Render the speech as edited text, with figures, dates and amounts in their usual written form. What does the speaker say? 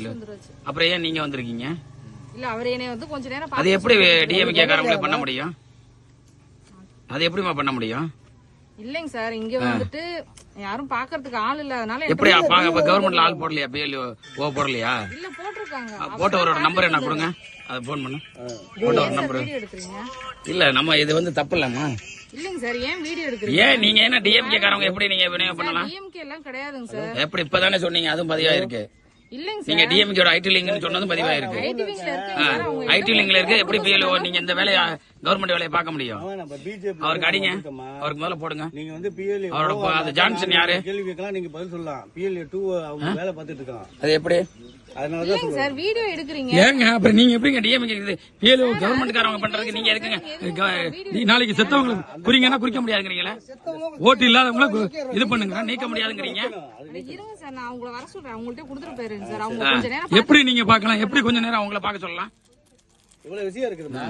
BLO. அப்புறம் ஏன் நீங்க வந்திருக்கீங்க? இல்ல அவர் என்னைய வந்து கொஞ்ச நேரம் அது எப்படி டிஎம்கே காரங்களே பண்ண முடியும்? அது எப்படிமா பண்ண முடியும்? இல்லைங்க சார், இங்க வந்துட்டு யாரும் பாக்குறதுக்கு ஆள் இல்லாதனால எப்படி கவர்மெண்ட்ல ஆள் போடலையா? பிஎல்ஓ போடலையா? இல்ல போட்டிருக்காங்க. போட்டவரோட நம்பர் என்ன கொடுங்க, அதை போன் பண்ணு. போட்டவர் நம்பர் இல்ல, நம்ம இது வந்து தப்பு இல்லம்மா. இல்லைங்க சார், ஏன் வீடியோ எடுக்கிறீங்க? ஏன் நீங்க என்ன டிஎம்கே காரங்க எப்படி நீங்க விநியோகம் பண்ணலாம்? டிஎம்கே எல்லாம் கிடையாதுங்க சார். எப்படி இப்பதானே சொன்னீங்க, அதுவும் பதிவா இருக்கு. இல்லைங்க நீங்க டிஎம்கேட ஐடி லிங்க்னு சொன்னதும் பதிவா இருக்கு. ஐடி லிங்க்ல இருக்கு. எப்படி பிஎல்ஓ நீங்க இந்த வேலையை கவர்மெண்ட் வேலையை பார்க்க முடியும்? அவருக்கு அடிங்க, அவருக்கு முதல்ல போடுங்க. நீங்க வந்து பிஎல்ஏ அவரோட அது ஜான்சன் யாரு? கேள்வி கேட்கலாம், நீங்க பதில் சொல்லலாம். பிஎல்ஏ 2 அவங்க வேலை பார்த்துட்டு இருக்காங்க. அது எப்படி? அதனாலதான் சார் வீடியோ எடுக்கிறீங்க. ஏங்க அப்ப நீங்க எப்படிங்க டிஎம்கே பிஎல்ஓ கவர்மெண்ட் காரங்க பண்றதுக்கு நீங்க எதுக்குங்க நாளைக்கு செத்தவங்களுக்கு குறிங்கன்னா குறிக்க முடியாதுங்கிறீங்களா? ஓட்டு இல்லாதவங்கள இது பண்ணுங்க, நீக்க முடியாதுங்கிறீங்க. இருங்க சார், நான் உங்களை வர சொல்றேன். அவங்கள்ட்ட கொடுத்துட்டு போயிருங்க சார். அவங்க கொஞ்ச நேரம் எப்படி நீங்க பாக்கலாம்? எப்படி கொஞ்ச நேரம் அவங்கள பார்க்க சொல்லலாம்? இவ்வளவு விஷயம் இருக்குதுமா?